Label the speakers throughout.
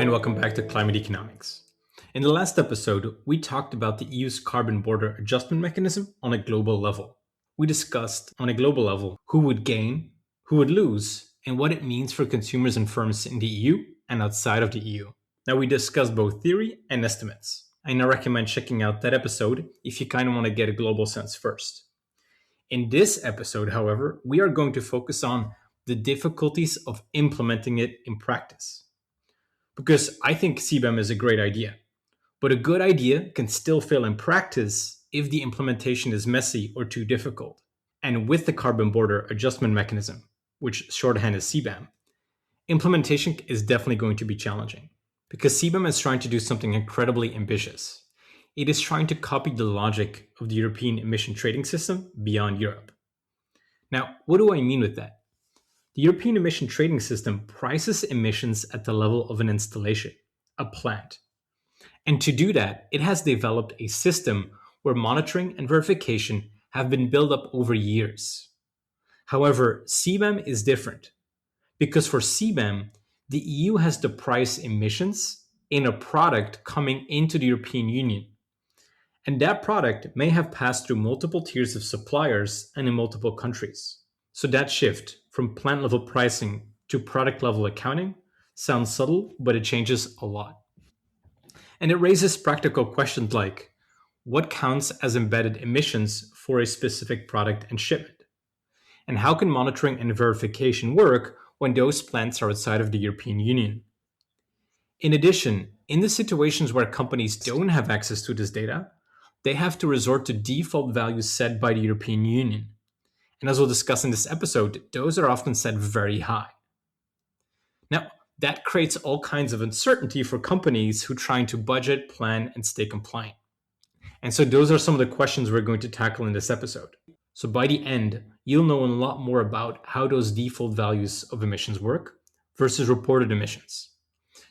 Speaker 1: Hi, and welcome back to Climate Economics. In the last episode, we talked about the EU's carbon border adjustment mechanism on a global level. We discussed on a global level who would gain, who would lose, and what it means for consumers and firms in the EU and outside of the EU. Now, we discussed both theory and estimates. I now recommend checking out that episode if you kind of want to get a global sense first. In this episode, however, we are going to focus on the difficulties of implementing it in practice. Because I think CBAM is a great idea, but a good idea can still fail in practice if the implementation is messy or too difficult. And with the carbon border adjustment mechanism, which shorthand is CBAM, implementation is definitely going to be challenging because CBAM is trying to do something incredibly ambitious. It is trying to copy the logic of the European emission trading system beyond Europe. Now, what do I mean with that? The European emission trading system prices emissions at the level of an installation, a plant. And to do that, it has developed a system where monitoring and verification have been built up over years. However, CBAM is different because for CBAM, the EU has to price emissions in a product coming into the European Union. And that product may have passed through multiple tiers of suppliers and in multiple countries. So that shift from plant level pricing to product level accounting sounds subtle, but it changes a lot. And it raises practical questions like what counts as embedded emissions for a specific product and shipment? And how can monitoring and verification work when those plants are outside of the European Union? In addition, in the situations where companies don't have access to this data, they have to resort to default values set by the European Union. And as we'll discuss in this episode, those are often set very high. Now, that creates all kinds of uncertainty for companies who are trying to budget, plan, and stay compliant. And so those are some of the questions we're going to tackle in this episode. So by the end, you'll know a lot more about how those default values of emissions work versus reported emissions.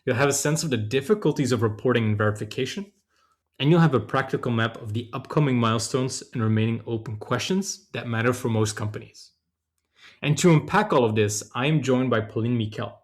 Speaker 1: You'll have a sense of the difficulties of reporting and verification, and you'll have a practical map of the upcoming milestones and remaining open questions that matter for most companies. And to unpack all of this, I am joined by Pauline Miquel,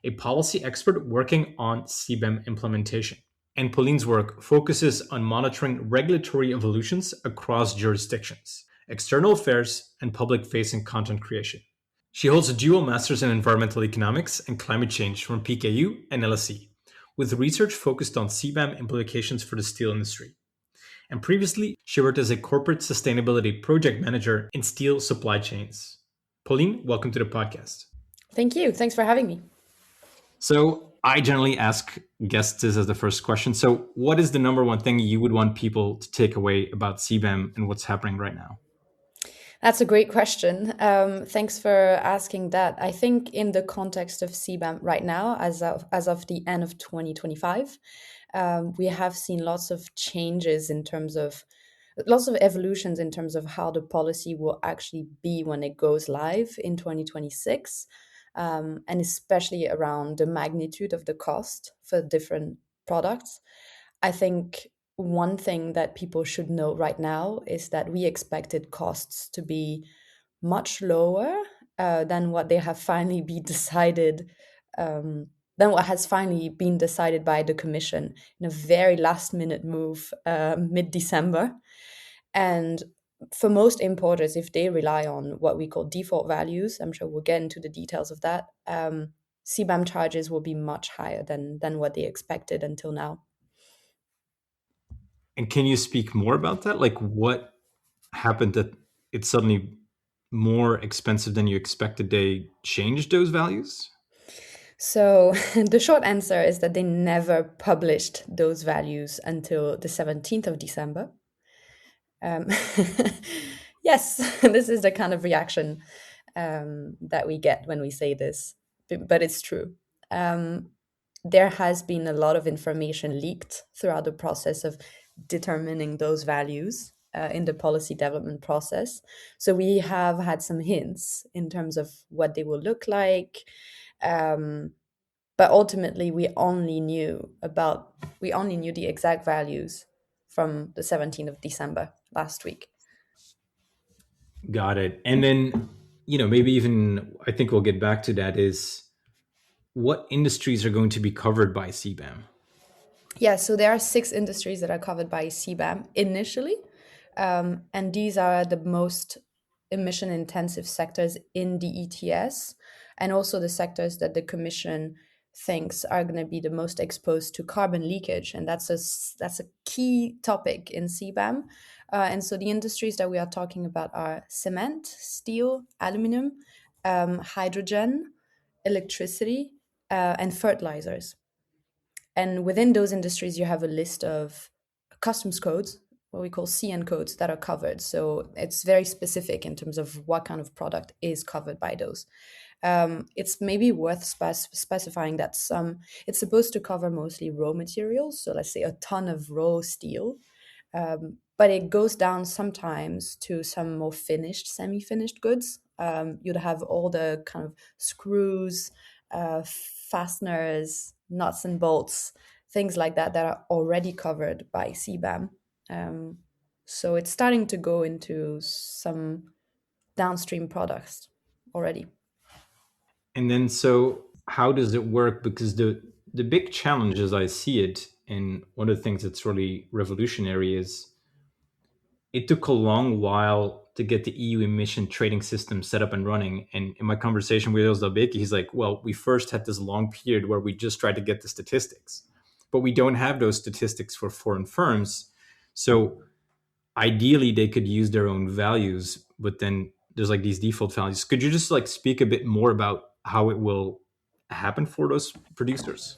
Speaker 1: a policy expert working on CBAM implementation. And Pauline's work focuses on monitoring regulatory evolutions across jurisdictions, external affairs, and public-facing content creation. She holds a dual master's in environmental economics and climate change from PKU and LSE, with research focused on CBAM implications for the steel industry. And previously, she worked as a corporate sustainability project manager in steel supply chains. Pauline, welcome to the podcast.
Speaker 2: Thank you. Thanks for having me.
Speaker 1: So I generally ask guests this as the first question. So what is the number one thing you would want people to take away about CBAM and what's happening right now?
Speaker 2: That's a great question. Thanks for asking that. I think in the context of CBAM right now, as of the end of 2025, we have seen lots of changes in terms of lots of evolutions in terms of how the policy will actually be when it goes live in 2026, and especially around the magnitude of the cost for different products. I think one thing that people should know right now is that we expected costs to be much lower than what they have finally been decided, than what has finally been decided by the Commission in a very last minute move mid-December. And for most importers, if they rely on what we call default values, I'm sure we'll get into the details of that, CBAM charges will be much higher than what they expected until now.
Speaker 1: And can you speak more about that? Like what happened that it's suddenly more expensive than you expected? They changed those values?
Speaker 2: So the short answer is that they never published those values until the 17th of December. Yes, this is the kind of reaction that we get when we say this, but it's true. There has been a lot of information leaked throughout the process of determining those values in the policy development process. So we have had some hints in terms of what they will look like. But ultimately, we only knew the exact values from the 17th of December last week.
Speaker 1: Got it. And then, maybe even, I think we'll get back to that, is what industries are going to be covered by CBAM?
Speaker 2: Yeah, so there are 6 industries that are covered by CBAM initially, and these are the most emission intensive sectors in the ETS, and also the sectors that the Commission thinks are going to be the most exposed to carbon leakage, and that's a key topic in CBAM. And so the industries that we are talking about are cement, steel, aluminium, hydrogen, electricity, and fertilizers. And within those industries, you have a list of customs codes, what we call CN codes, that are covered. So it's very specific in terms of what kind of product is covered by those. It's maybe worth specifying that it's supposed to cover mostly raw materials. So let's say a ton of raw steel, but it goes down sometimes to some more finished, semi-finished goods. You'd have all the kind of screws, fasteners, nuts and bolts, things like that that are already covered by CBAM. So it's starting to go into some downstream products already.
Speaker 1: And then, so how does it work? Because the big challenge, as I see it, and one of the things that's really revolutionary is it took a long while to get the EU emission trading system set up and running. And in my conversation with Ozlabeki, he's like, well, we first had this long period where we just tried to get the statistics, but we don't have those statistics for foreign firms. So ideally they could use their own values, but then there's like these default values. Could you just like speak a bit more about how it will happen for those producers?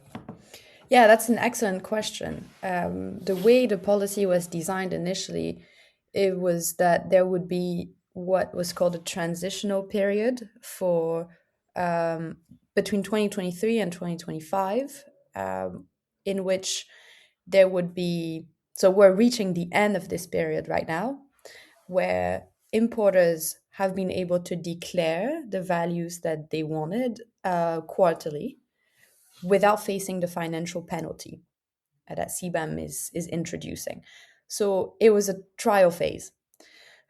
Speaker 2: Yeah, that's an excellent question. The way the policy was designed initially, it was that there would be what was called a transitional period for between 2023 and 2025, in which there would be. So we're reaching the end of this period right now, where importers have been able to declare the values that they wanted quarterly without facing the financial penalty that CBAM is introducing. So it was a trial phase.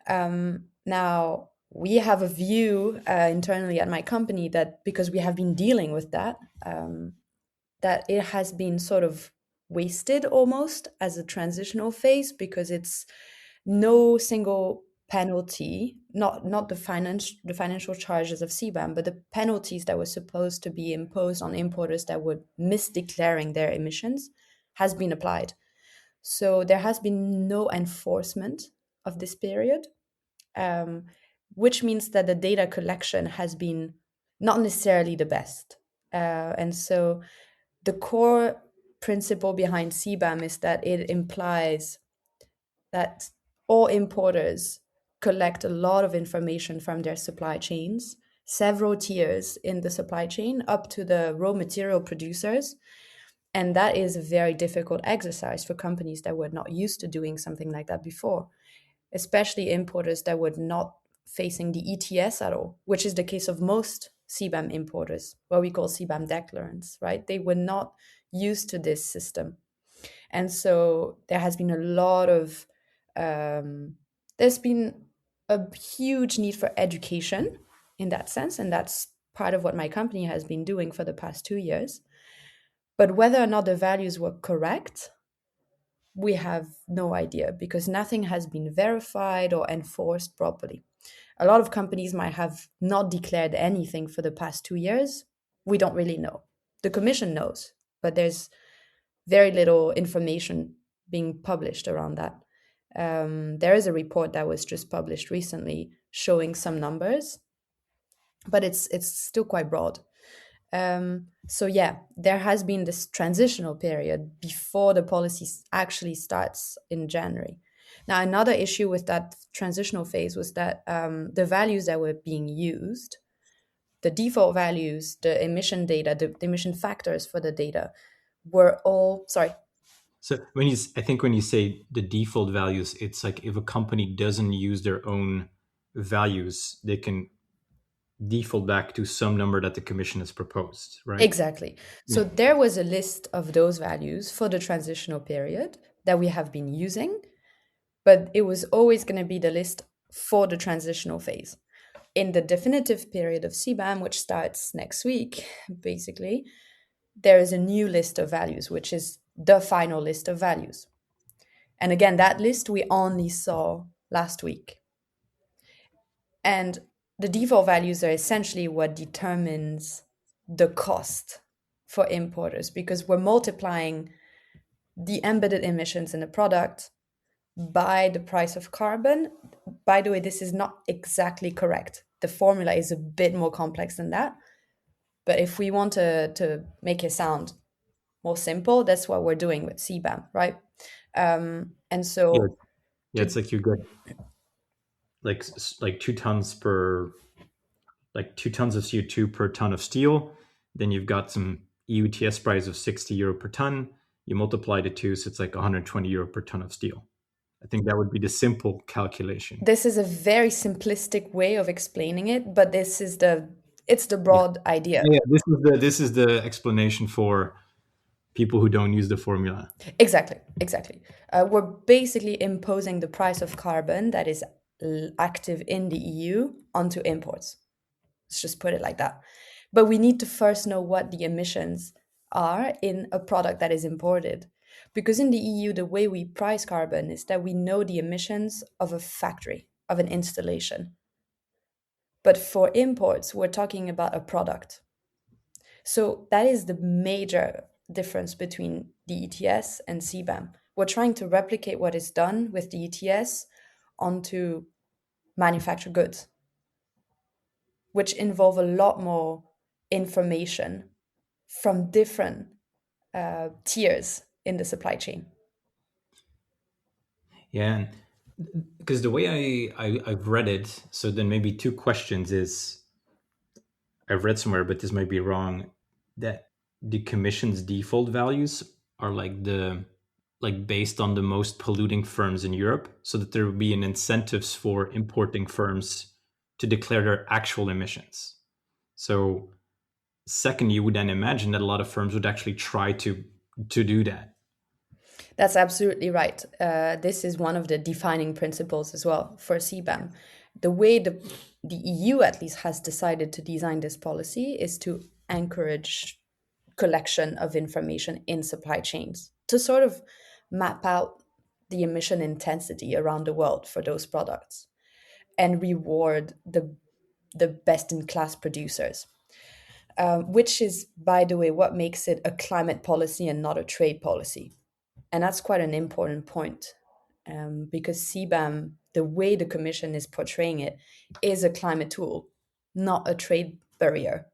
Speaker 2: Now, we have a view internally at my company that because we have been dealing with that, that it has been sort of wasted almost as a transitional phase because it's no single penalty, not the financial charges of CBAM, but the penalties that were supposed to be imposed on importers that were misdeclaring their emissions has been applied. So there has been no enforcement of this period, um, which means that the data collection has been not necessarily the best. And so the core principle behind CBAM is that it implies that all importers collect a lot of information from their supply chains, several tiers in the supply chain, up to the raw material producers. And that is a very difficult exercise for companies that were not used to doing something like that before, especially importers that were not facing the ETS at all, which is the case of most CBAM importers, what we call CBAM declarants, right? They were not used to this system. And so there has been a lot of, there's been a huge need for education in that sense. And that's part of what my company has been doing for the past 2 years. But whether or not the values were correct, we have no idea because nothing has been verified or enforced properly. A lot of companies might have not declared anything for the past 2 years. We don't really know. The Commission knows, but there's very little information being published around that. There is a report that was just published recently showing some numbers, but it's still quite broad. So yeah, there has been this transitional period before the policy actually starts in January. Now, another issue with that transitional phase was that the values that were being used, the default values, the emission data, the emission factors for the data were all, sorry.
Speaker 1: So I think when you say the default values, it's like if a company doesn't use their own values, they can default back to some number that the commission has proposed, right?
Speaker 2: Exactly.
Speaker 1: Yeah.
Speaker 2: So there was a list of those values for the transitional period that we have been using, but it was always going to be the list for the transitional phase. In the definitive period of CBAM, which starts next week, basically, there is a new list of values, which is the final list of values. And again, that list we only saw last week. And the default values are essentially what determines the cost for importers because we're multiplying the embedded emissions in the product by the price of carbon. By the way, this is not exactly correct. The formula is a bit more complex than that. But if we want to make it sound more simple, that's what we're doing with CBAM, right? And
Speaker 1: Yeah,
Speaker 2: so
Speaker 1: yeah.
Speaker 2: to
Speaker 1: It's like you get like 2 tons per, like 2 tons of CO2 per ton of steel. Then you've got some EUTS price of 60 euro per ton. You multiply the two, so it's like 120 euro per ton of steel. I think that would be the simple calculation.
Speaker 2: this is a very simplistic way of explaining it, but it's the
Speaker 1: Yeah.
Speaker 2: broad idea.
Speaker 1: Yeah, this is the explanation for people who don't use the formula.
Speaker 2: Exactly, exactly. We're basically imposing the price of carbon that is active in the EU onto imports. Let's just put it like that. But we need to first know what the emissions are in a product that is imported. Because in the EU, the way we price carbon is that we know the emissions of a factory, of an installation. But for imports, we're talking about a product. So that is the major difference between the ETS and CBAM. We're trying to replicate what is done with the ETS onto manufactured goods, which involve a lot more information from different tiers in the supply chain.
Speaker 1: Yeah, and because the way I've read it, so then maybe two questions is, I've read somewhere, but this might be wrong, that the commission's default values are like based on the most polluting firms in Europe, so that there would be an incentives for importing firms to declare their actual emissions. So second, you would then imagine that a lot of firms would actually try to do that.
Speaker 2: That's absolutely right. This is one of the defining principles as well for CBAM. The way the EU at least has decided to design this policy is to encourage collection of information in supply chains to sort of map out the emission intensity around the world for those products and reward the best in class producers, which is, by the way, what makes it a climate policy and not a trade policy. And that's quite an important point because CBAM, the way the Commission is portraying it, is a climate tool, not a trade barrier.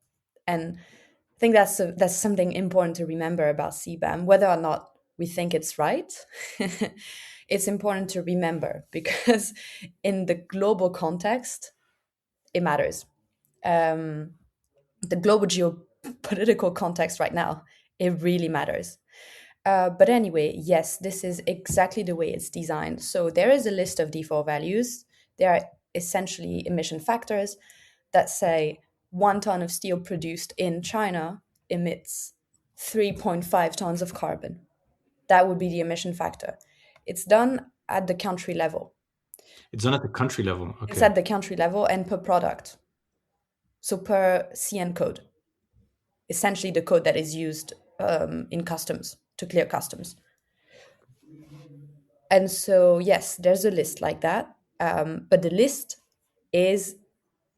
Speaker 2: And I think that's something important to remember about CBAM, whether or not we think it's right. It's important to remember because in the global context, it matters. Um, the global geopolitical context right now, it really matters. But anyway, yes, this is exactly the way it's designed. So there is a list of default values. There are essentially emission factors that say 1 ton of steel produced in China emits 3.5 tons of carbon. That would be the emission factor. It's done at the country level.
Speaker 1: It's done at the country level.
Speaker 2: It's
Speaker 1: Okay.
Speaker 2: at the country level and per product. So per CN code, essentially the code that is used in customs to clear customs. And so, yes, there's a list like that. But the list is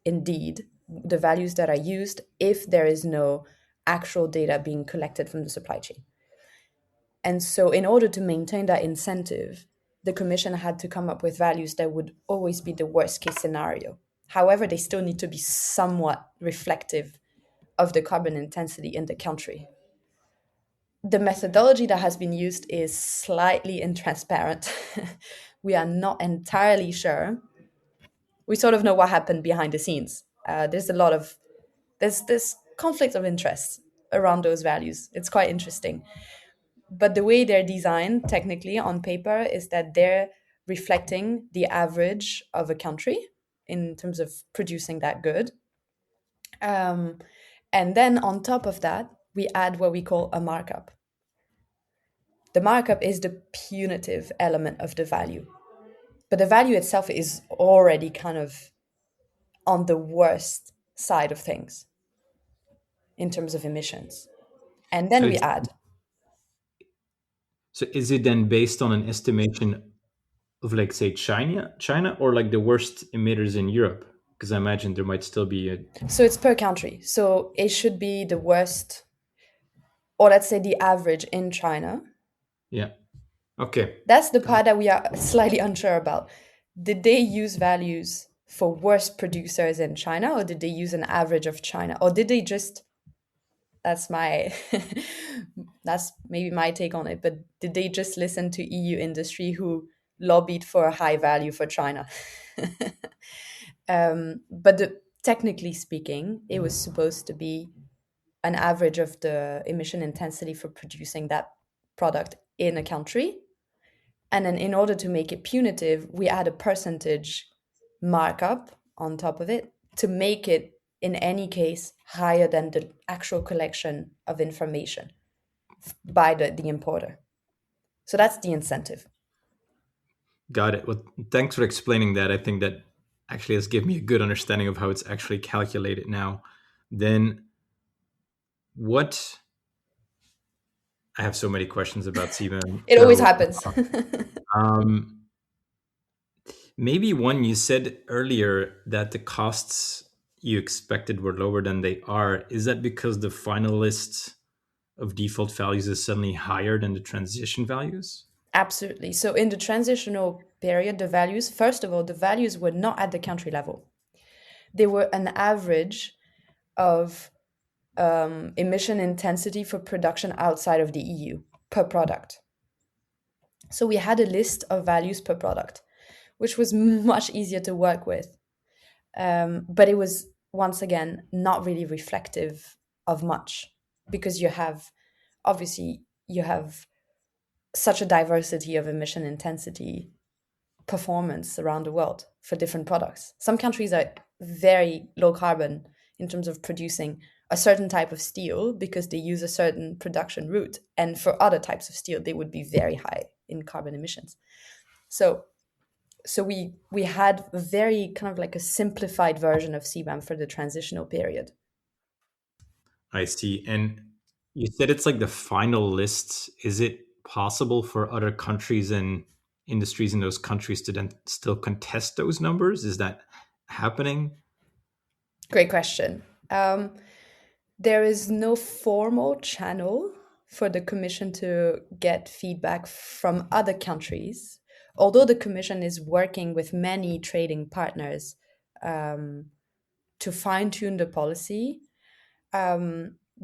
Speaker 2: indeed the values that are used if there is no actual data being collected from the supply chain. And so, in order to maintain that incentive, the Commission had to come up with values that would always be the worst case scenario. However, they still need to be somewhat reflective of the carbon intensity in the country. The methodology that has been used is slightly intransparent. We are not entirely sure. We sort of know what happened behind the scenes. There's a lot of there's this conflict of interest around those values. It's quite interesting. But the way they're designed technically on paper is that they're reflecting the average of a country in terms of producing that good. Um, and then on top of that, we add what we call a markup. The markup is the punitive element of the value, but the value itself is already kind of on the worst side of things in terms of emissions. And
Speaker 1: So
Speaker 2: then we
Speaker 1: it's
Speaker 2: add.
Speaker 1: so is it then based on an estimation of like say China or like the worst emitters in Europe? Because I imagine there might still be a
Speaker 2: So it's per country. So it should be the worst, or let's say the average in China.
Speaker 1: yeah. Okay.
Speaker 2: That's the
Speaker 1: Got it.
Speaker 2: part that we are slightly unsure about. Did they use values for worst producers in China, or did they use an average of China? Or did they just, that's my, that's maybe my take on it, but did they just listen to EU industry who lobbied for a high value for China? Technically speaking, it was supposed to be an average of the emission intensity for producing that product in a country. And then in order to make it punitive, we add a percentage markup on top of it to make it, in any case, higher than the actual collection of information by the importer. So that's the incentive.
Speaker 1: Got it. Well, thanks for explaining that. I think that actually has given me a good understanding of how it's actually calculated now. Then what I have so many questions about CBAM.
Speaker 2: It always
Speaker 1: So
Speaker 2: happens.
Speaker 1: um, maybe one, you said earlier that the costs you expected were lower than they are. Is that because the final list of default values is suddenly higher than the transition values?
Speaker 2: Absolutely. So in the transitional period, the values, first of all, the values were not at the country level. They were an average of emission intensity for production outside of the EU per product. So we had a list of values per product, which was much easier to work with. But it was, once again, not really reflective of much because obviously, you have such a diversity of emission intensity performance around the world for different products. Some countries are very low carbon in terms of producing a certain type of steel because they use a certain production route. And for other types of steel, they would be very high in carbon emissions. So we had a very kind of like a simplified version of CBAM for the transitional period.
Speaker 1: I see. And you said it's like the final lists. Is it possible for other countries and industries in those countries to then still contest those numbers? Is that happening?
Speaker 2: Great question. There is no formal channel for the Commission to get feedback from other countries, although the Commission is working with many trading partners to fine tune the policy.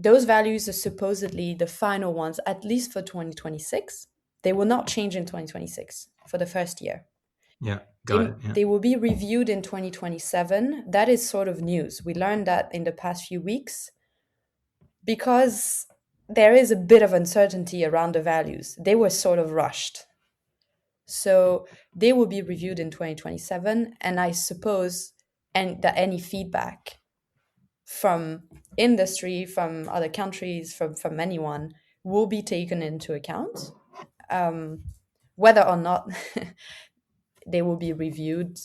Speaker 2: Those values are supposedly the final ones, at least for 2026. They will not change in 2026 for the first year.
Speaker 1: Yeah, got
Speaker 2: They,
Speaker 1: it. Yeah.
Speaker 2: they will be reviewed in 2027. That is sort of news. We learned that in the past few weeks because there is a bit of uncertainty around the values. They were sort of rushed. So they will be reviewed in 2027. And I suppose that any feedback from industry, from other countries, from anyone will be taken into account. Whether or not they will be reviewed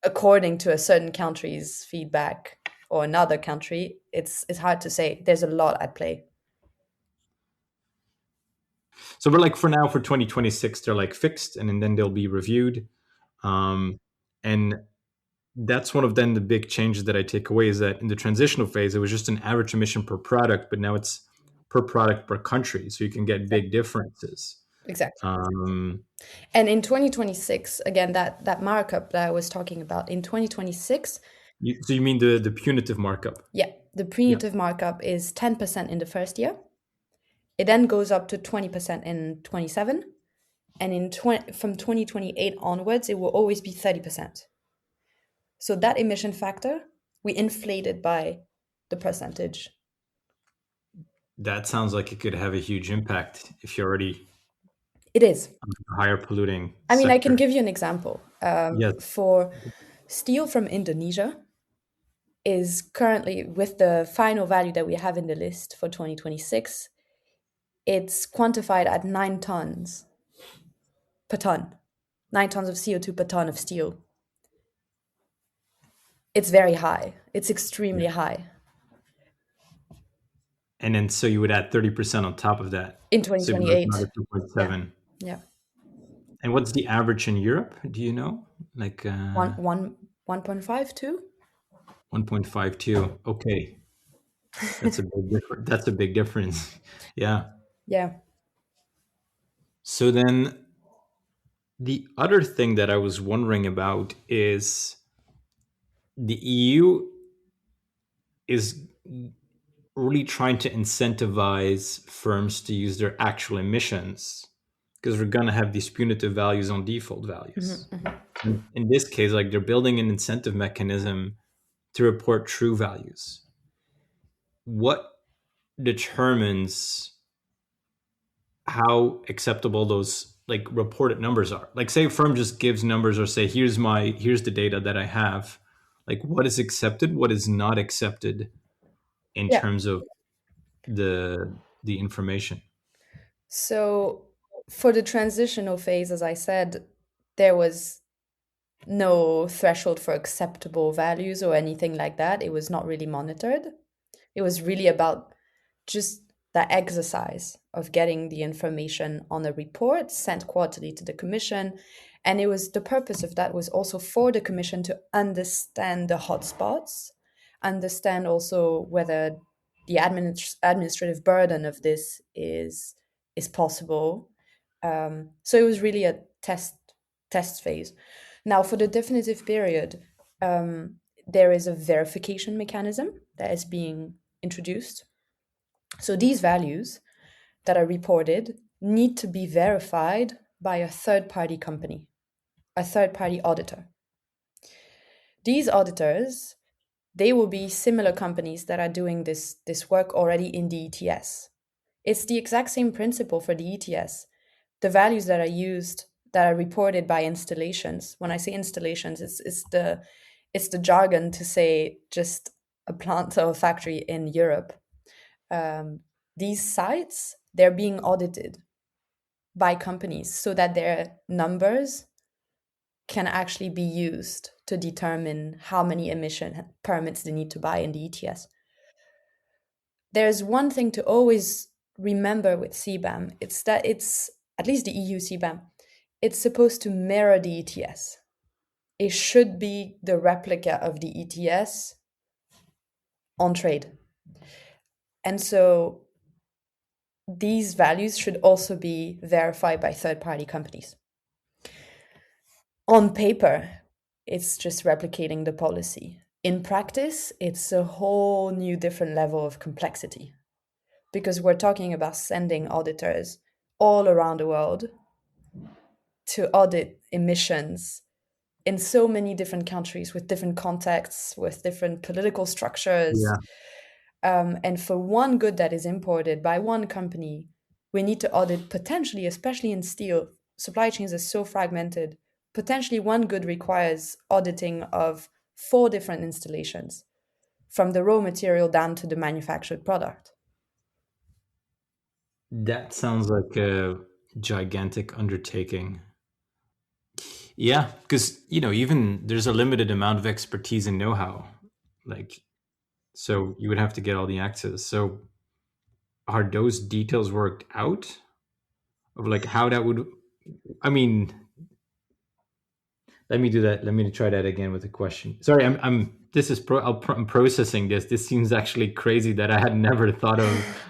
Speaker 2: according to a certain country's feedback or another country, it's hard to say. There's a lot at play.
Speaker 1: So we're like for now for 2026, they're like fixed and then they'll be reviewed. And that's one of then the big changes that I take away is that in the transitional phase, it was just an average emission per product, but now it's per product per country. So you can get big differences.
Speaker 2: Exactly.
Speaker 1: Um,
Speaker 2: And in 2026, again, that markup that I was talking about, in 2026,
Speaker 1: so you mean the punitive markup?
Speaker 2: yeah, the
Speaker 1: Yeah.
Speaker 2: punitive markup is 10% in the first year. It then goes up to 20% in 27. And from 2028 onwards, it will always be 30%. So that emission factor, we inflated by the percentage.
Speaker 1: That sounds like it could have a huge impact if you're already
Speaker 2: It is.
Speaker 1: a higher polluting
Speaker 2: I mean, I can
Speaker 1: sector.
Speaker 2: give you an example.
Speaker 1: Yes.
Speaker 2: For steel from Indonesia, is currently, with the final value that we have in the list for 2026, it's quantified at 9 tons per ton, 9 tons of CO2 per ton of steel. It's very high. It's
Speaker 1: Yeah.
Speaker 2: extremely high
Speaker 1: And then so you would add 30% on top of that.
Speaker 2: in
Speaker 1: So it'd be like another
Speaker 2: 2028. Yeah,
Speaker 1: 2.7.
Speaker 2: yeah.
Speaker 1: And what's the average in Europe? Do you know? Like
Speaker 2: One 1.52.
Speaker 1: 1.52. Okay. That's a big difference. That's a big difference. Yeah.
Speaker 2: Yeah.
Speaker 1: So then the other thing that I was wondering about is the EU is really trying to incentivize firms to use their actual emissions because we're going to have these punitive values on default values. In this case, like they're building an incentive mechanism to report true values. What determines how acceptable those like reported numbers are? Like say a firm just gives numbers or say here's the data that I have. Like what is accepted, what is not accepted in
Speaker 2: Yeah.
Speaker 1: terms of the information.
Speaker 2: So for the transitional phase, as I said, there was no threshold for acceptable values or anything like that. It was not really monitored. It was really about just that exercise of getting the information on a report sent quarterly to the commission. And it was the purpose of that was also for the commission to understand the hotspots, understand also whether the administrative burden of this is possible. So it was really a test phase. Now, for the definitive period, there is a verification mechanism that is being introduced. So these values that are reported need to be verified by a third party company, a third party auditor. These auditors, they will be similar companies that are doing this work already in the ETS. It's the exact same principle for the ETS. The values that are used that are reported by installations. When I say installations, it's the jargon to say just a plant or a factory in Europe. Um, these sites, they're being audited by companies so that their numbers can actually be used to determine how many emission permits they need to buy in the ETS. There's one thing to always remember with CBAM. It's that it's, at least the EU CBAM, it's supposed to mirror the ETS. It should be the replica of the ETS on trade. And so these values should also be verified by third party companies. On paper, it's just replicating the policy. In practice, it's a whole new different level of complexity because we're talking about sending auditors all around the world to audit emissions in so many different countries with different contexts, with different political structures.
Speaker 1: Yeah.
Speaker 2: And for one good that is imported by one company, we need to audit potentially, especially in steel, supply chains are so fragmented. Potentially, one good requires auditing of four different installations, from the raw material down to the manufactured product.
Speaker 1: That sounds like a gigantic undertaking. Yeah, because even there's a limited amount of expertise and know-how. Like, so you would have to get all the access. So are those details worked out of like how that would? I mean, let me do that. Let me try that again with a question. Sorry, I'm. This is I'm processing this. This seems actually crazy that I had never thought of.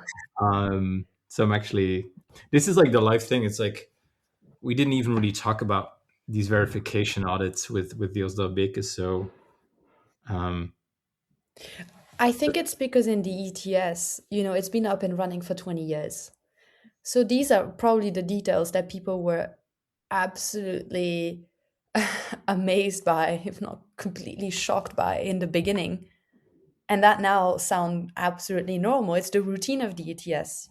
Speaker 1: So I'm actually. This is like the life thing. It's like we didn't even really talk about these verification audits with the Oslo Bekes. So um,
Speaker 2: I think it's because in the ETS, it's been up and running for 20 years. So these are probably the details that people were absolutely amazed by, if not completely shocked by in the beginning. And that now sound absolutely normal. It's the routine of the ETS.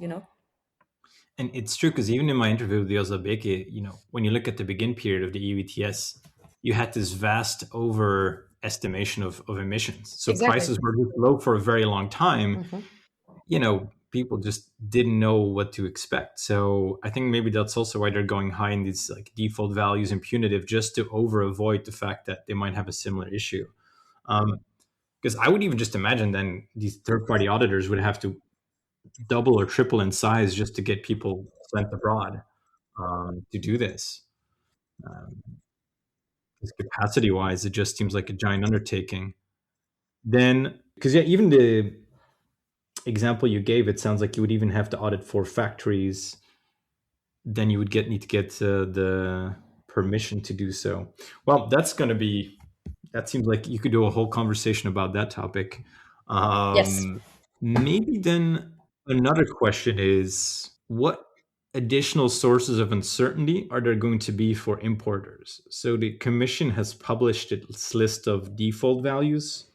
Speaker 1: and it's true because even in my interview with the Oslo Beke, when you look at the begin period of the EUETS, you had this vast overestimation of emissions. So
Speaker 2: Exactly.
Speaker 1: prices were just low for a very long time.
Speaker 2: Mhm.
Speaker 1: People just didn't know what to expect. So I think maybe that's also why they're going high in these like default values and punitive, just to over avoid the fact that they might have a similar issue. Because I would even just imagine then these third-party auditors would have to double or triple in size just to get people sent abroad to do this. Um, 'Cause capacity-wise, it just seems like a giant undertaking. Then, because yeah, even the example you gave, it sounds like you would even have to audit 4 factories. Then you would need to get the permission to do so. Well, that's going to be. That seems like you could do a whole conversation about that topic.
Speaker 2: Yes.
Speaker 1: Maybe then another question is what additional sources of uncertainty are there going to be for importers? So the Commission has published its list of default values.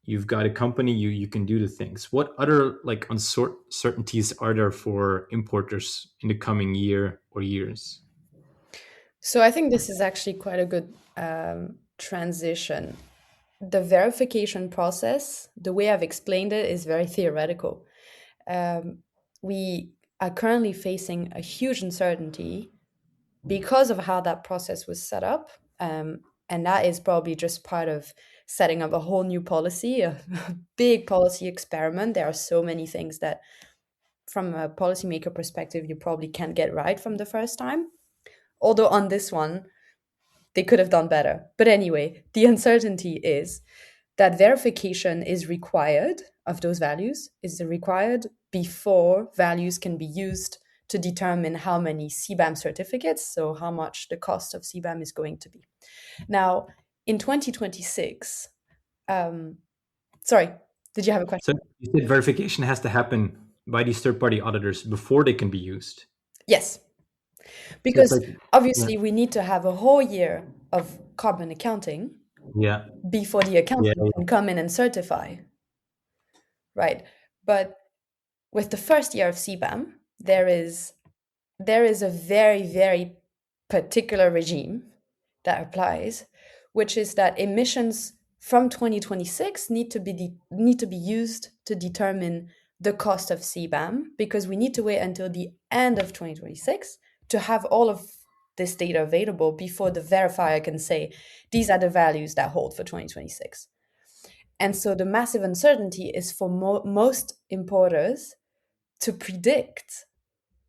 Speaker 1: You've got a company, you can do the things. What other like uncertainties are there for importers in the coming year or years?
Speaker 2: So I think this is actually quite a good transition. The verification process, the way I've explained it, is very theoretical. Um, we are currently facing a huge uncertainty because of how that process was set up. And that is probably just part of setting up a whole new policy, a big policy experiment. There are so many things that, from a policymaker perspective, you probably can't get right from the first time. Although on this one, they could have done better. But anyway, the uncertainty is that verification is required of those values, is required before values can be used to determine how many CBAM certificates, so how much the cost of CBAM is going to be. Now, in 2026, sorry, did you have a question?
Speaker 1: So you said verification has to happen by these third-party auditors before they can be used.
Speaker 2: Yes,
Speaker 1: So it's
Speaker 2: because
Speaker 1: like, yeah,
Speaker 2: obviously we need to have a whole year of carbon accounting
Speaker 1: yeah,
Speaker 2: before the
Speaker 1: yeah,
Speaker 2: accountant can come in and certify, right? But with the first year of CBAM, there is a very, very particular regime that applies, which is that emissions from 2026 need to be used to determine the cost of CBAM, because we need to wait until the end of 2026 to have all of this data available before the verifier can say these are the values that hold for 2026. And so the massive uncertainty is for most importers to predict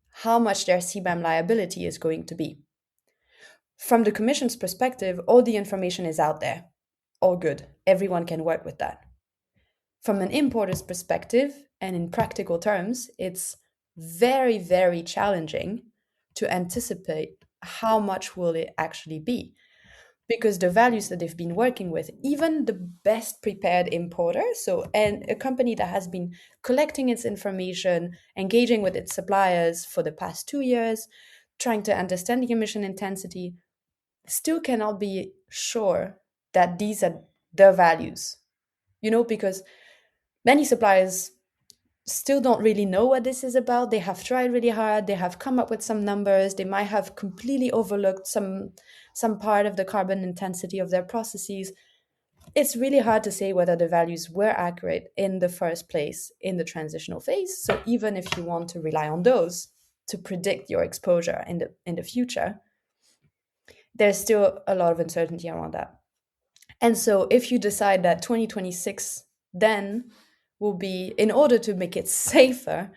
Speaker 2: how much their CBAM liability is going to be. From the Commission's perspective, all the information is out there. All good. Everyone can work with that. From an importer's perspective, and in practical terms, it's very, very challenging to anticipate how much will it actually be, because the values that they've been working with, even the best prepared importer, so and a company that has been collecting its information, engaging with its suppliers for the past 2 years, trying to understand the emission intensity, still cannot be sure that these are the values, because many suppliers still don't really know what this is about. They have tried really hard, they have come up with some numbers, they might have completely overlooked some part of the carbon intensity of their processes. It's really hard to say whether the values were accurate in the first place in the transitional phase. So even if you want to rely on those to predict your exposure in the future, there's still a lot of uncertainty around that. And so if you decide that 2026 then will be, in order to make it safer,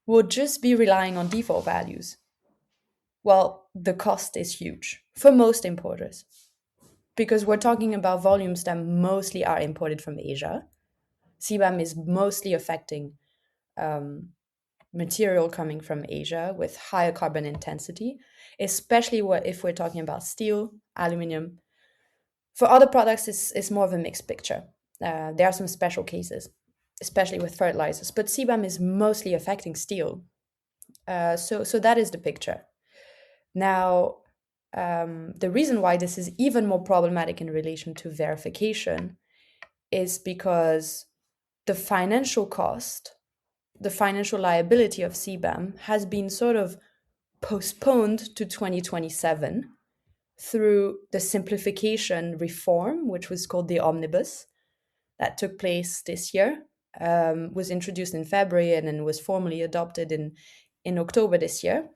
Speaker 2: will just be relying on default values, well, the cost is huge for most importers, because we're talking about volumes that mostly are imported from Asia. CBAM is mostly affecting material coming from Asia with higher carbon intensity, especially if we're talking about steel, aluminium. For other products, it's more of a mixed picture. There are some special cases, especially with fertilizers, but CBAM is mostly affecting steel. So that is the picture. Now, the reason why this is even more problematic in relation to verification is because the financial cost, the financial liability of CBAM has been sort of postponed to 2027 through the simplification reform, which was called the Omnibus, that took place this year, was introduced in February and then was formally adopted in October this year.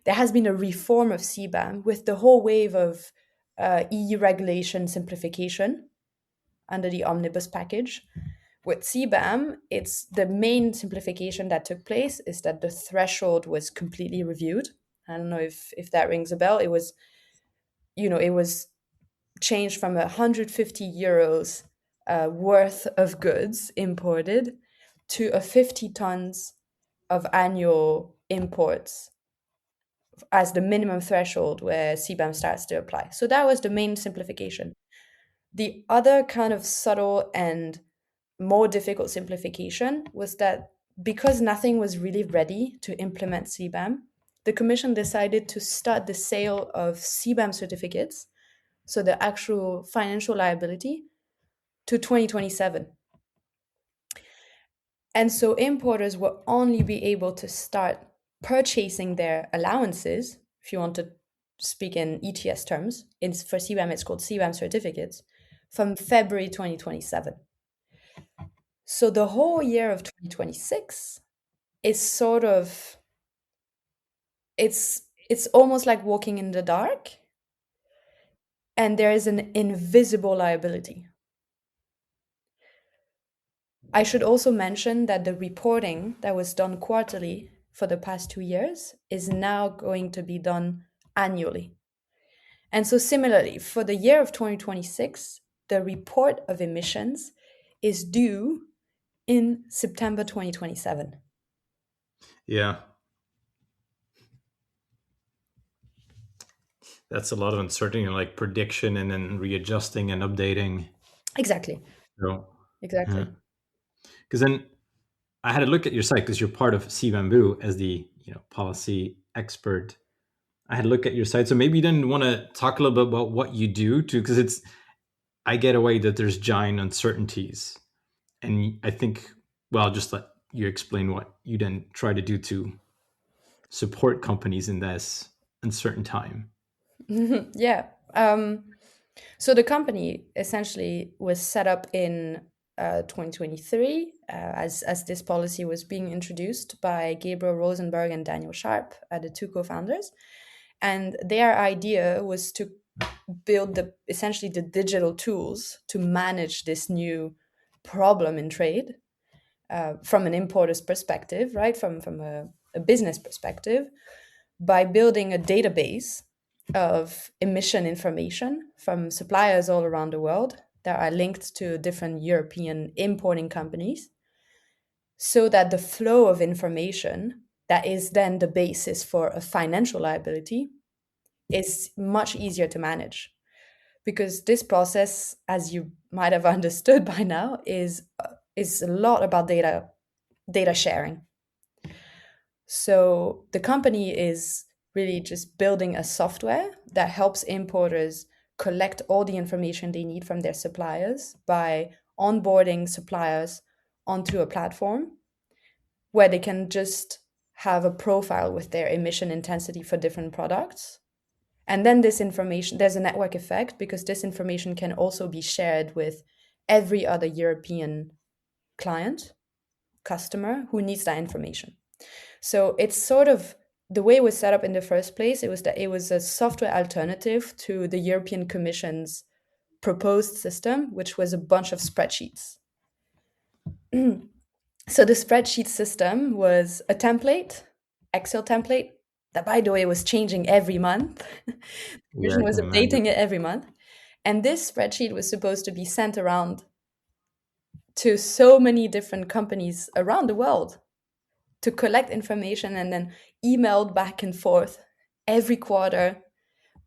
Speaker 2: There has been a reform of CBAM with the whole wave of EU regulation simplification. under the omnibus package. With CBAM, it's the main simplification that took place is that the threshold was completely reviewed. I don't know if that rings a bell. It was changed from 150 euros worth of goods imported to a 50 tons of annual imports as the minimum threshold where CBAM starts to apply. So that was the main simplification. The other kind of subtle and more difficult simplification was that because nothing was really ready to implement CBAM, the Commission decided to start the sale of CBAM certificates, so the actual financial liability, to 2027. And so importers will only be able to start purchasing their allowances, if you want to speak in ETS terms. For CBAM, it's called CBAM certificates, from February 2027. So the whole year of 2026 is sort of, it's almost like walking in the dark, and there is an invisible liability. I should also mention that the reporting that was done quarterly for the past 2 years is now going to be done annually. And so similarly, for the year of 2026, the report of emissions is due in September 2027.
Speaker 1: Yeah. That's a lot of uncertainty, like prediction and then readjusting and updating.
Speaker 2: Exactly.
Speaker 1: So,
Speaker 2: Exactly.
Speaker 1: because then I had a look at your site because you're part of CBAMBU as the policy expert. I had a look at your site, so maybe you didn't want to talk a little bit about what you do too, because I get away that there's giant uncertainties, and I think I'll just let you explain what you then try to do to support companies in this uncertain time.
Speaker 2: Yeah. So the company essentially was set up in 2023 as this policy was being introduced by Gabriel Rosenberg and Daniel Sharp, the two co-founders. And their idea was to build essentially the digital tools to manage this new problem in trade from an importer's perspective, right? From a business perspective, by building a database of emission information from suppliers all around the world that are linked to different European importing companies, so that the flow of information that is then the basis for a financial liability is much easier to manage. Because this process, as you might have understood by now, is a lot about data sharing. So the company is really just building a software that helps importers collect all the information they need from their suppliers by onboarding suppliers onto a platform where they can just have a profile with their emission intensity for different products. And then this information, there's a network effect because this information can also be shared with every other European customer who needs that information. So it's sort of the way it was set up in the first place. It was a software alternative to the European Commission's proposed system, which was a bunch of spreadsheets. So the spreadsheet system was a template, Excel template, that, by the way, was changing every month. The
Speaker 1: Yeah,
Speaker 2: Commission
Speaker 1: I
Speaker 2: was
Speaker 1: can imagine.
Speaker 2: updating it every month. And this spreadsheet was supposed to be sent around to so many different companies around the world to collect information and then emailed back and forth every quarter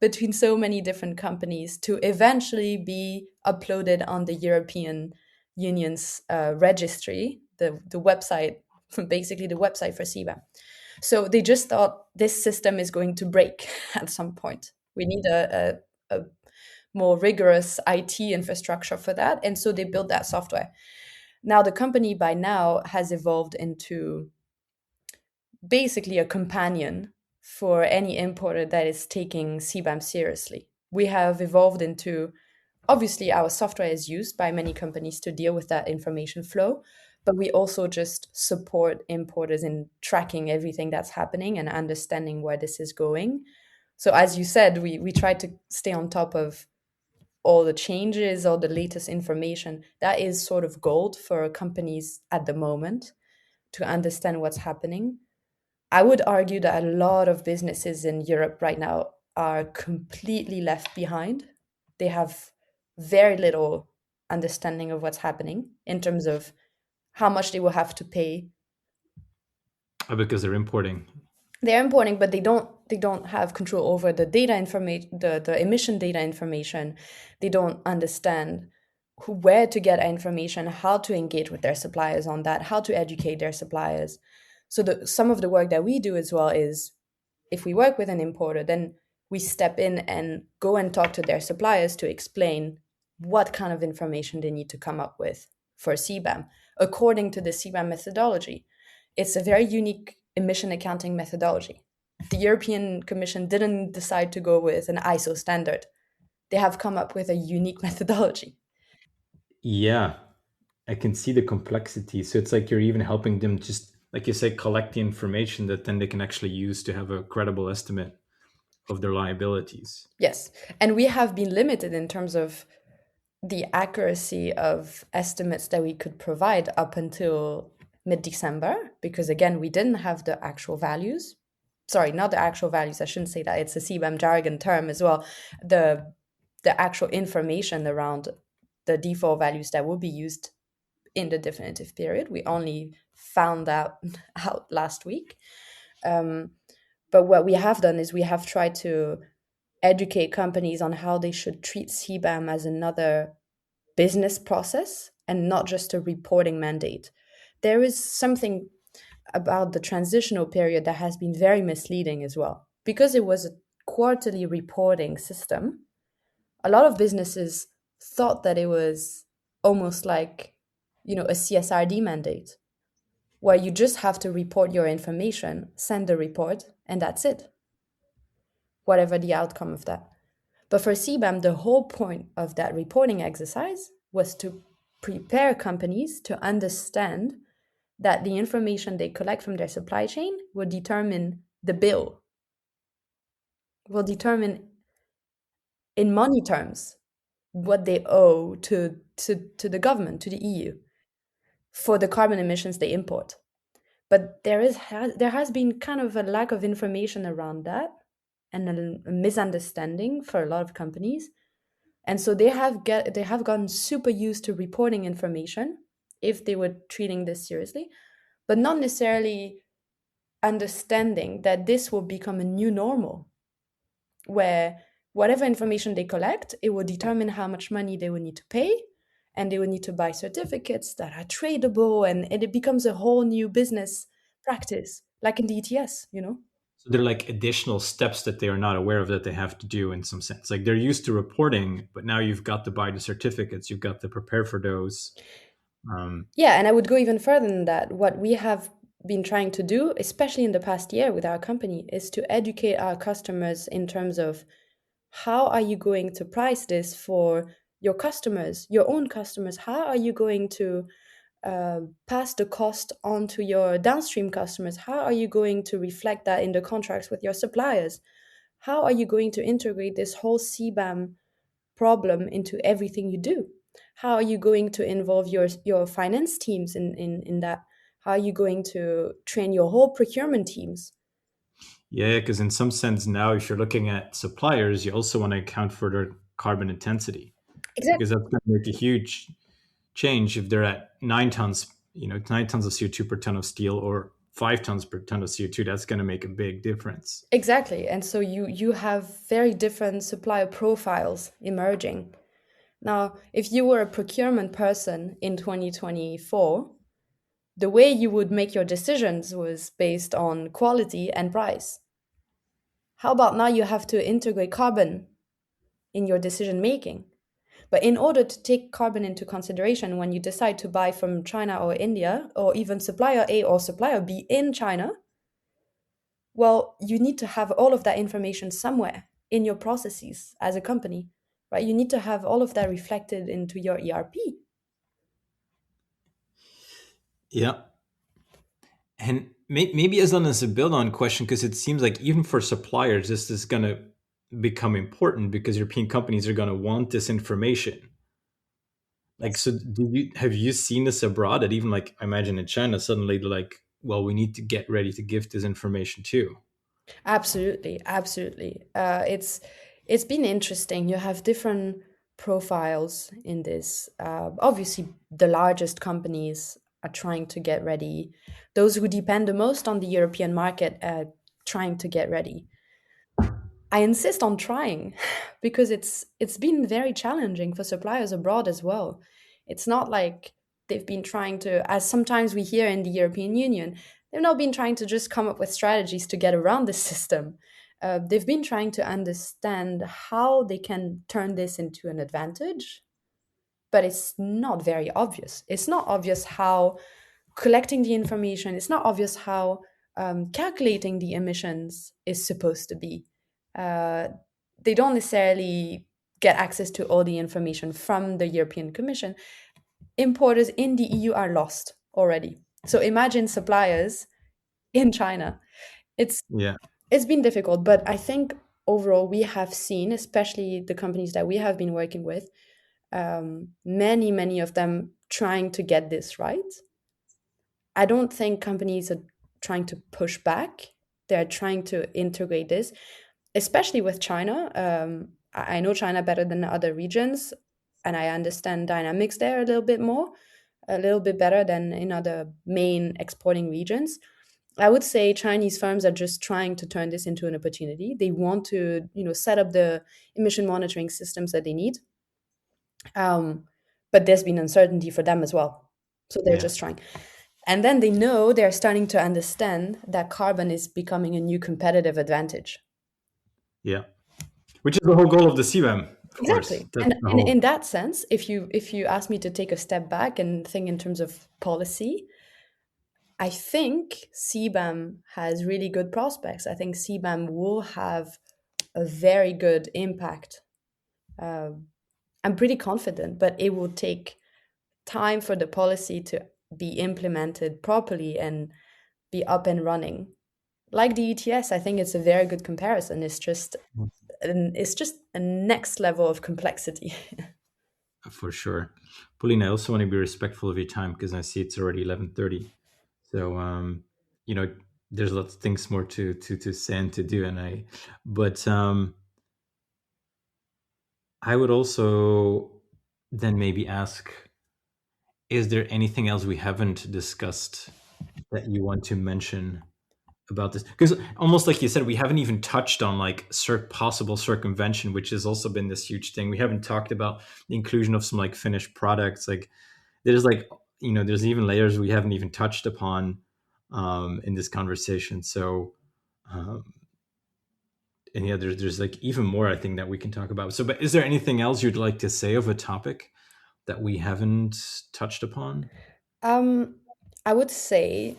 Speaker 2: between so many different companies to eventually be uploaded on the European Union's registry, the website, basically the website for CBAM. So they just thought this system is going to break at some point. We need a more rigorous IT infrastructure for that. And so they built that software. Now, the company by now has evolved into basically a companion for any importer that is taking CBAM seriously. We have evolved into, obviously, our software is used by many companies to deal with that information flow, but we also just support importers in tracking everything that's happening and understanding where this is going. So as you said, we try to stay on top of all the changes, all the latest information. That is sort of gold for companies at the moment to understand what's happening. I would argue that a lot of businesses in Europe right now are completely left behind. They have very little understanding of what's happening in terms of how much they will have to pay.
Speaker 1: Because they're importing.
Speaker 2: They're importing, but they don't have control over the data information, the emission data information. They don't understand where to get information, how to engage with their suppliers on that, how to educate their suppliers. So some of the work that we do as well is, if we work with an importer, then we step in and go and talk to their suppliers to explain what kind of information they need to come up with for CBAM according to the CBAM methodology. It's a very unique emission accounting methodology. The European Commission didn't decide to go with an ISO standard. They have come up with a unique methodology.
Speaker 1: Yeah, I can see the complexity. So it's like you're even helping them, just like you say, collect the information that then they can actually use to have a credible estimate of their liabilities.
Speaker 2: Yes. And we have been limited in terms of the accuracy of estimates that we could provide up until mid-December, because again, we didn't have the actual values. Sorry, not the actual values. I shouldn't say that. It's a CBAM jargon term as well. The actual information around the default values that will be used in the definitive period. We only found that out last week. But what we have done is we have tried to educate companies on how they should treat CBAM as another business process and not just a reporting mandate. There is something about the transitional period that has been very misleading as well. Because it was a quarterly reporting system, a lot of businesses thought that it was almost like, a CSRD mandate, where you just have to report your information, send the report, and that's it, whatever the outcome of that. But for CBAM, the whole point of that reporting exercise was to prepare companies to understand that the information they collect from their supply chain will determine the bill, will determine in money terms what they owe to the government, to the EU, for the carbon emissions they import. But there has been kind of a lack of information around that, and a misunderstanding for a lot of companies. And so they have gotten super used to reporting information if they were treating this seriously, but not necessarily understanding that this will become a new normal, where whatever information they collect, it will determine how much money they will need to pay, and they will need to buy certificates that are tradable, and it becomes a whole new business practice, like in the ETS.
Speaker 1: So they're like additional steps that they are not aware of that they have to do in some sense. Like they're used to reporting, but now you've got to buy the certificates, you've got to prepare for those.
Speaker 2: Yeah, and I would go even further than that. What we have been trying to do, especially in the past year with our company, is to educate our customers in terms of how are you going to price this for your customers, your own customers? How are you going to pass the cost on to your downstream customers? How are you going to reflect that in the contracts with your suppliers? How are you going to integrate this whole CBAM problem into everything you do? How are you going to involve your finance teams in that? How are you going to train your whole procurement teams?
Speaker 1: Yeah, because in some sense now, if you're looking at suppliers, you also want to account for their carbon intensity, because
Speaker 2: Exactly.
Speaker 1: that's going to make a huge change if they're at 9 tons, 9 tons of CO2 per ton of steel, or 5 tons per ton of CO2. That's going to make a big difference.
Speaker 2: Exactly. And so you have very different supplier profiles emerging. Now, if you were a procurement person in 2024, the way you would make your decisions was based on quality and price. How about now you have to integrate carbon in your decision making? But in order to take carbon into consideration when you decide to buy from China or India, or even supplier A or supplier B in China, well, you need to have all of that information somewhere in your processes as a company, right? You need to have all of that reflected into your ERP.
Speaker 1: Yeah. And maybe as long as a build on question, because it seems like even for suppliers, this is going to become important because European companies are going to want this information. Like,
Speaker 2: Yes.
Speaker 1: so have you seen this abroad, that even like I imagine in China suddenly they're like, well, we need to get ready to give this information too.
Speaker 2: Absolutely, absolutely. It's been interesting. You have different profiles in this. Obviously, the largest companies are trying to get ready. Those who depend the most on the European market are trying to get ready. I insist on trying because it's been very challenging for suppliers abroad as well. It's not like they've been trying to, as sometimes we hear in the European Union, they've not been trying to just come up with strategies to get around this system. They've been trying to understand how they can turn this into an advantage, but it's not very obvious. It's not obvious how collecting the information, it's not obvious how calculating the emissions is supposed to be. Uh, they don't necessarily get access to all the information from the European Commission. Importers in the EU are lost already. So imagine suppliers in China. It's
Speaker 1: Yeah.
Speaker 2: it's been difficult, but I think overall we have seen, especially the companies that we have been working with, many of them trying to get this right. I don't think companies are trying to push back. They're trying to integrate this, especially with China. I know China better than other regions, and I understand dynamics there a little bit more, a little bit better than in other main exporting regions. I would say Chinese firms are just trying to turn this into an opportunity. They want to, set up the emission monitoring systems that they need. But there's been uncertainty for them as well. So they're
Speaker 1: Yeah.
Speaker 2: just trying. And then they know they're starting to understand that carbon is becoming a new competitive advantage.
Speaker 1: Yeah. Which is the whole goal of the CBAM, of course.
Speaker 2: Exactly.
Speaker 1: That's
Speaker 2: And
Speaker 1: the
Speaker 2: in
Speaker 1: whole.
Speaker 2: that sense, if you ask me to take a step back and think in terms of policy, I think CBAM has really good prospects. I think CBAM will have a very good impact. I'm pretty confident, but it will take time for the policy to be implemented properly and be up and running. Like the ETS, I think it's a very good comparison. It's just a next level of complexity.
Speaker 1: For sure. Pauline, I also want to be respectful of your time because I see it's already 11:30. So you know, there's lots of things more to say and to do, and but I would also then maybe ask, is there anything else we haven't discussed that you want to mention about this? Because almost like you said, we haven't even touched on like possible circumvention, which has also been this huge thing. We haven't talked about the inclusion of some like finished products. Like there's like, there's even layers we haven't even touched upon in this conversation. So um, and yeah, there's like even more I think that we can talk about. So, but is there anything else you'd like to say of a topic that we haven't touched upon?
Speaker 2: um, I would say,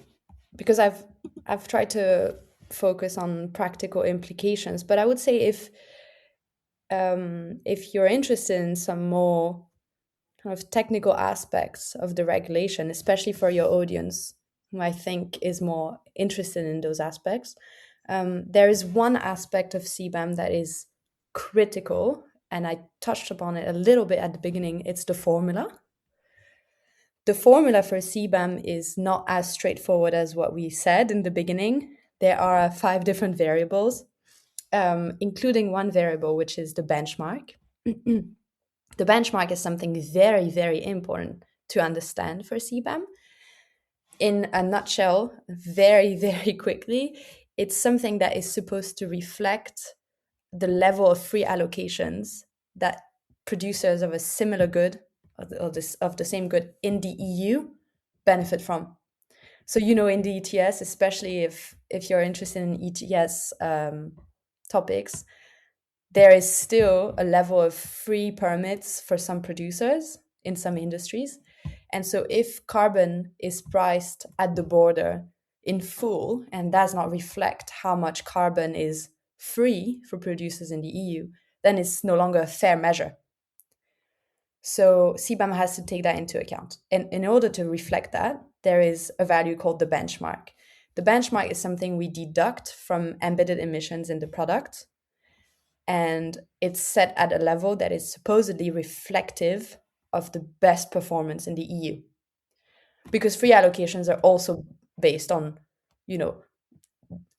Speaker 2: because I've tried to focus on practical implications, but I would say if you're interested in some more kind of technical aspects of the regulation, especially for your audience, who I think is more interested in those aspects, there is one aspect of CBAM that is critical, and I touched upon it a little bit at the beginning. It's the formula. The formula for CBAM is not as straightforward as what we said in the beginning. There are 5 different variables, including one variable, which is the benchmark. The benchmark is something very, very important to understand for CBAM. In a nutshell, very, very quickly, it's something that is supposed to reflect the level of free allocations that producers of a similar good of the same good in the EU benefit from. So in the ETS, especially if you're interested in ETS topics, there is still a level of free permits for some producers in some industries. And so if carbon is priced at the border in full and does not reflect how much carbon is free for producers in the EU, then it's no longer a fair measure. So CBAM has to take that into account. And in order to reflect that, there is a value called the benchmark. The benchmark is something we deduct from embedded emissions in the product. and it's set at a level that is supposedly reflective of the best performance in the EU. Because free allocations are also based on, you know,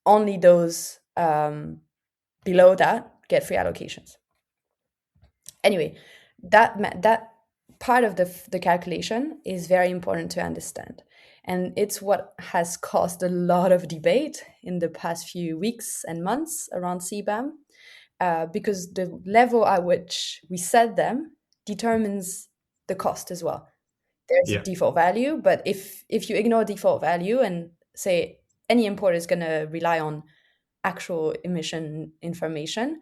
Speaker 2: only those below that get free allocations. Anyway, that part of the calculation is very important to understand, and it's what has caused a lot of debate in the past few weeks and months around CBAM, because the level at which we set them determines the cost as well. There's a
Speaker 1: Yeah.
Speaker 2: default value, but if you ignore default value and say any importer is going to rely on actual emission information,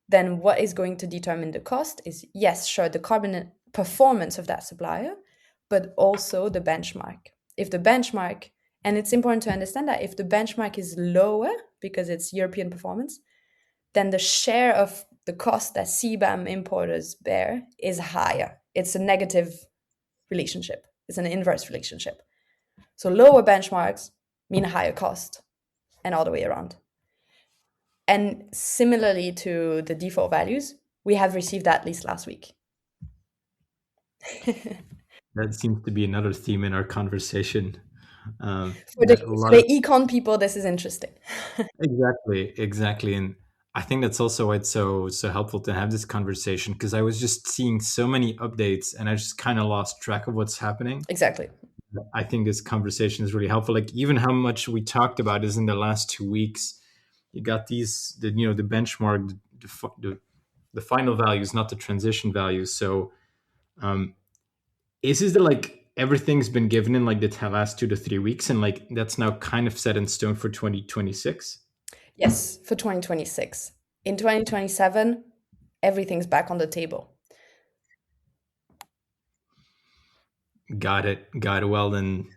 Speaker 2: then what is going to determine the cost is, yes, sure, the carbon performance of that supplier, but also the benchmark. If the benchmark, and it's important to understand that if the benchmark is lower because it's European performance, then the share of the cost that CBAM importers bear is higher. It's a negative relationship, it's an inverse relationship. So lower benchmarks mean higher cost, and all the way around. And similarly to the default values, we have received that list last week.
Speaker 1: That seems to be another theme in our conversation.
Speaker 2: For the
Speaker 1: That a lot of
Speaker 2: econ people, this is interesting.
Speaker 1: exactly, and I think that's also why it's so helpful to have this conversation, because I was just seeing so many updates and I just kind of lost track of what's happening.
Speaker 2: Exactly.
Speaker 1: I think this conversation is really helpful. Like even how much we talked about is in the last 2 weeks. You got the benchmark, the final values, not the transition values. So um, is this the like everything's been given in like the last 2 to 3 weeks, and like that's now kind of set in stone for 2026?
Speaker 2: Yes, for 2026. In 2027, everything's back on the table.
Speaker 1: Got it. Got it. Well, then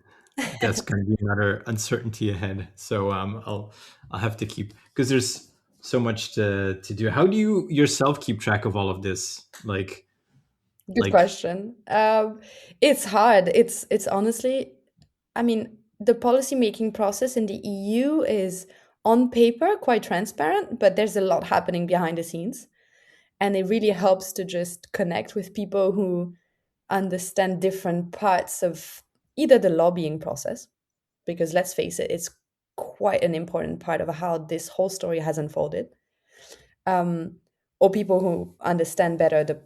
Speaker 1: that's going to be another uncertainty ahead. So I'll have to keep, because there's so much to do. How do you yourself keep track of all of this?
Speaker 2: Good
Speaker 1: Like
Speaker 2: question. It's hard. It's honestly, I mean, the policy making process in the EU is on paper quite transparent, but there's a lot happening behind the scenes. And it really helps to just connect with people who understand different parts of either the lobbying process, because let's face it, it's quite an important part of how this whole story has unfolded, um, or people who understand better the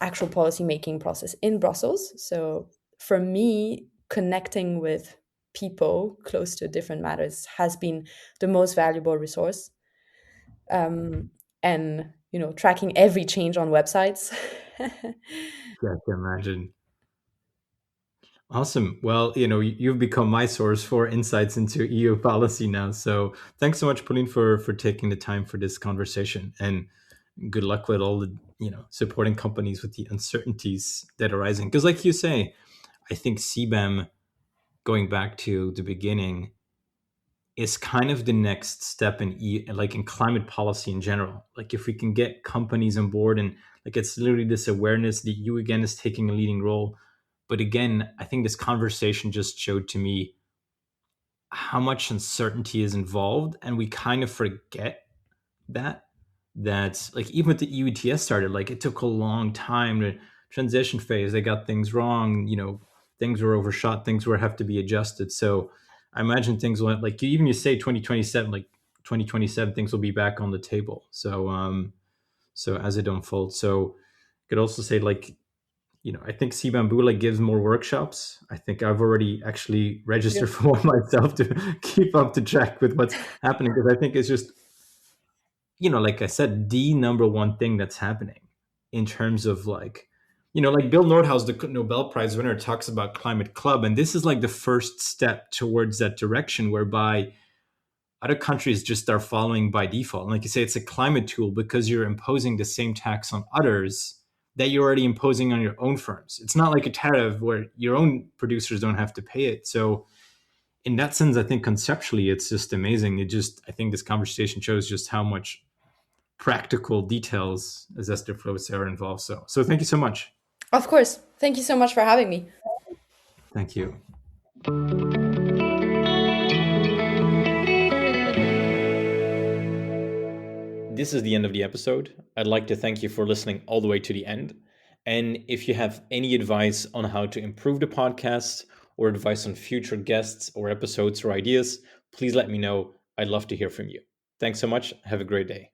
Speaker 2: actual policy making process in Brussels. So for me, connecting with people close to different matters has been the most valuable resource. And tracking every change on websites.
Speaker 1: I can imagine. Awesome. Well, you've become my source for insights into EU policy now. So thanks so much, Pauline, for taking the time for this conversation, and good luck with all the supporting companies with the uncertainties that are rising. Because, like you say, I think CBAM, going back to the beginning, is kind of the next step in like in climate policy in general. Like if we can get companies on board, and like it's literally this awareness, the EU again is taking a leading role. But again, I think this conversation just showed to me how much uncertainty is involved, and we kind of forget that like even with the EU ETS started, like it took a long time to transition phase. They got things wrong, things were overshot, things were have to be adjusted. So I imagine things will, like you say 2027, like 2027 things will be back on the table. So as it unfolds. So I could also say, like, I think CBAMBU like gives more workshops. I think I've already actually
Speaker 2: Yeah.
Speaker 1: registered for one myself to keep up to track with what's happening, because I think it's just, like I said, the number one thing that's happening in terms of like Bill Nordhaus, the Nobel Prize winner, talks about climate club. And this is like the first step towards that direction, whereby other countries just are following by default. And like you say, it's a climate tool because you're imposing the same tax on others that you're already imposing on your own firms. It's not like a tariff where your own producers don't have to pay it. So in that sense, I think conceptually it's just amazing. I think this conversation shows just how much practical details as Esther flows are involved. So thank you so much.
Speaker 2: Of course. Thank you so much for having me.
Speaker 1: Thank you. This this is the end of the episode. I'd like to thank you for listening all the way to the end. And if you have any advice on how to improve the podcast or advice on future guests or episodes or ideas, please let me know. I'd love to hear from you. Thanks so much. Have a great day.